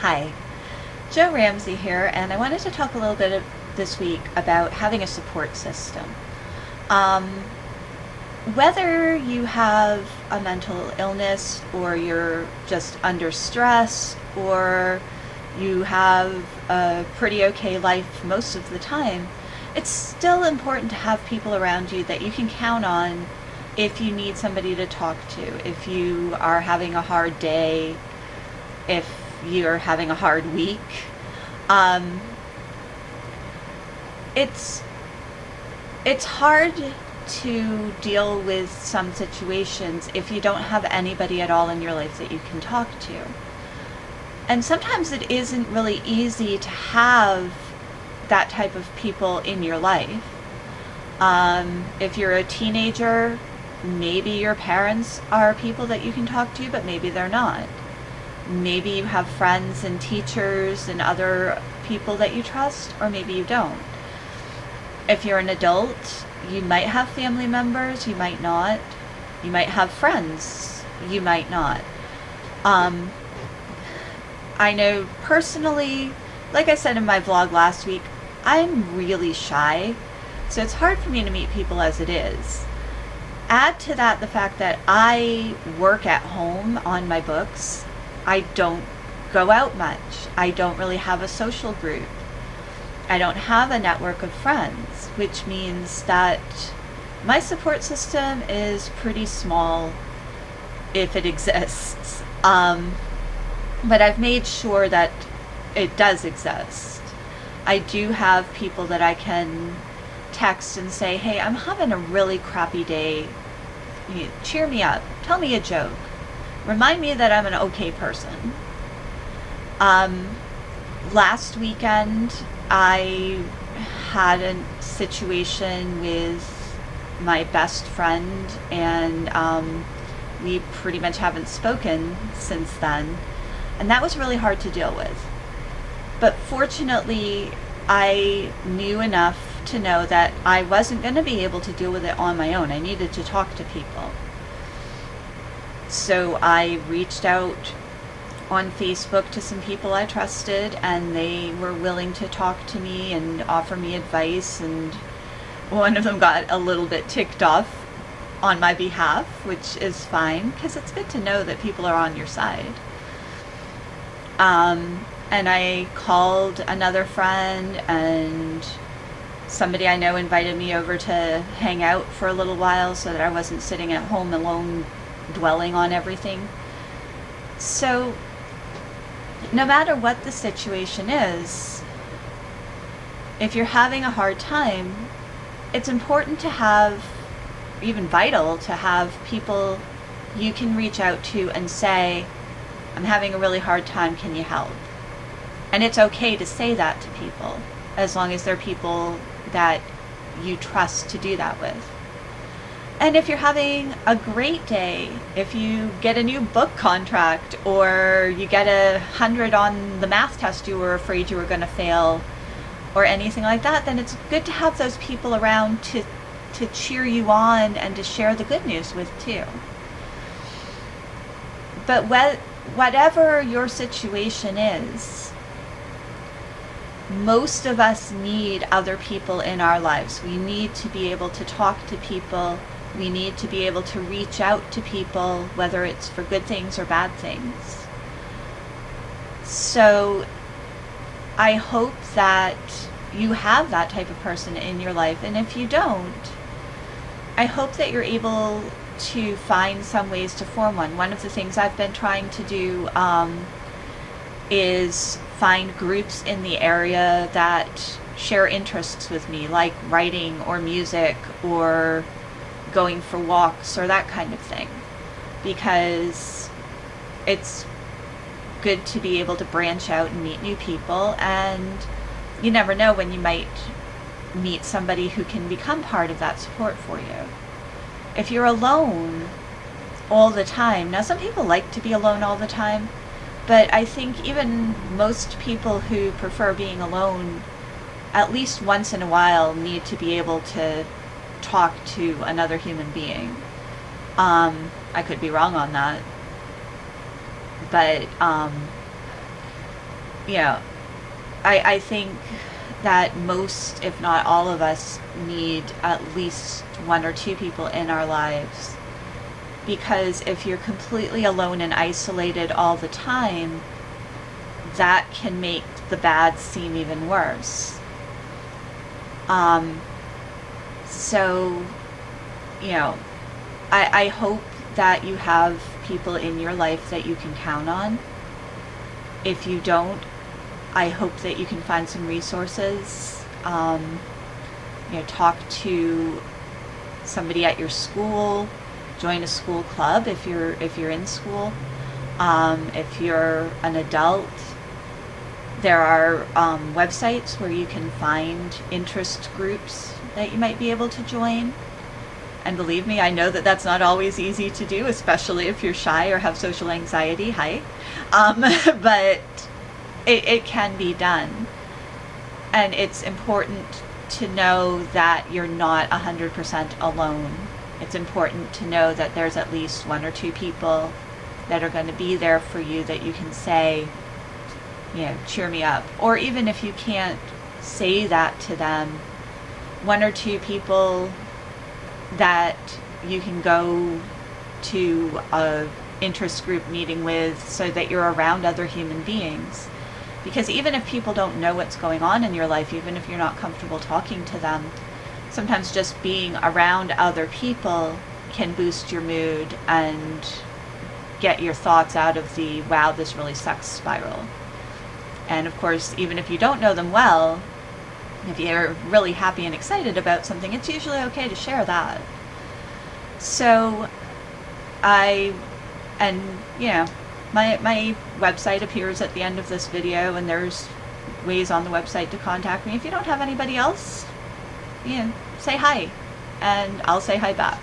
Hi, Jo Ramsey here, and I wanted to talk a little bit this week about having a support system. Um, Whether you have a mental illness or you're just under stress or you have a pretty okay life most of the time, it's still important to have people around you that you can count on if you need somebody to talk to, if you are having a hard day, if you're having a hard week. Um, it's it's hard to deal with some situations if you don't have anybody at all in your life that you can talk to. And sometimes it isn't really easy to have that type of people in your life. If you're a teenager, maybe your parents are people that you can talk to, but maybe they're not. Maybe you have friends and teachers and other people that you trust, or maybe you don't. If you're an adult, you might have family members, you might not. You might have friends, you might not. I know personally, like I said in my vlog last week, I'm really shy, so it's hard for me to meet people as it is. Add to that the fact that I work at home on my books. I don't go out much. I don't really have a social group. I don't have a network of friends, which means that my support system is pretty small if it exists. But I've made sure that it does exist. I do have people that I can text and say, hey, I'm having a really crappy day. Cheer me up. Tell me a joke. Remind me that I'm an okay person. Last weekend, I had a situation with my best friend, and we pretty much haven't spoken since then. And that was really hard to deal with. But fortunately, I knew enough to know that I wasn't going to be able to deal with it on my own. I needed to talk to people. So I reached out on Facebook to some people I trusted, and they were willing to talk to me and offer me advice, and one of them got a little bit ticked off on my behalf, which is fine, because it's good to know that people are on your side. And I called another friend, and somebody I know invited me over to hang out for a little while so that I wasn't sitting at home alone dwelling on everything. So no matter what the situation is, if you're having a hard time, it's important to have, even vital to have people you can reach out to and say, I'm having a really hard time, can you help? And it's okay to say that to people, as long as they're people that you trust to do that with. And if you're having a great day, if you get a new book contract, or you get 100 on the math test you were afraid you were going to fail, or anything like that, then it's good to have those people around to cheer you on and to share the good news with too. But whatever your situation is, most of us need other people in our lives. We need to be able to talk to people. We need to be able to reach out to people, whether it's for good things or bad things. So I hope that you have that type of person in your life. And if you don't, I hope that you're able to find some ways to form one. One of the things I've been trying to do is find groups in the area that share interests with me, like writing or music or going for walks or that kind of thing, because it's good to be able to branch out and meet new people, and you never know when you might meet somebody who can become part of that support for you. If you're alone all the time, now some people like to be alone all the time, but I think even most people who prefer being alone, at least once in a while, need to be able to talk to another human being. I could be wrong on that, but you know, I think that most, if not all of us, need at least one or two people in our lives. Because if you're completely alone and isolated all the time, that can make the bad seem even worse. So, you know, I hope that you have people in your life that you can count on. If you don't, I hope that you can find some resources. Talk to somebody at your school, join a school club if you're in school. If you're an adult, there are websites where you can find interest groups that you might be able to join. And believe me, I know that that's not always easy to do, especially if you're shy or have social anxiety. Hi. But it can be done. And it's important to know that you're not 100% alone. It's important to know that there's at least one or two people that are going to be there for you that you can say, cheer me up. Or even if you can't say that to them, one or two people that you can go to a interest group meeting with so that you're around other human beings. Because even if people don't know what's going on in your life, even if you're not comfortable talking to them, sometimes just being around other people can boost your mood and get your thoughts out of the wow, this really sucks spiral. And of course, even if you don't know them well, if you're really happy and excited about something, it's usually okay to share that. So my website appears at the end of this video, and there's ways on the website to contact me. If you don't have anybody else, say hi, and I'll say hi back.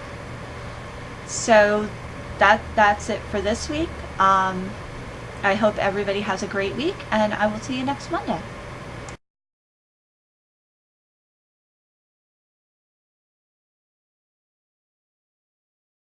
So that's it for this week. I hope everybody has a great week, and I will see you next Monday.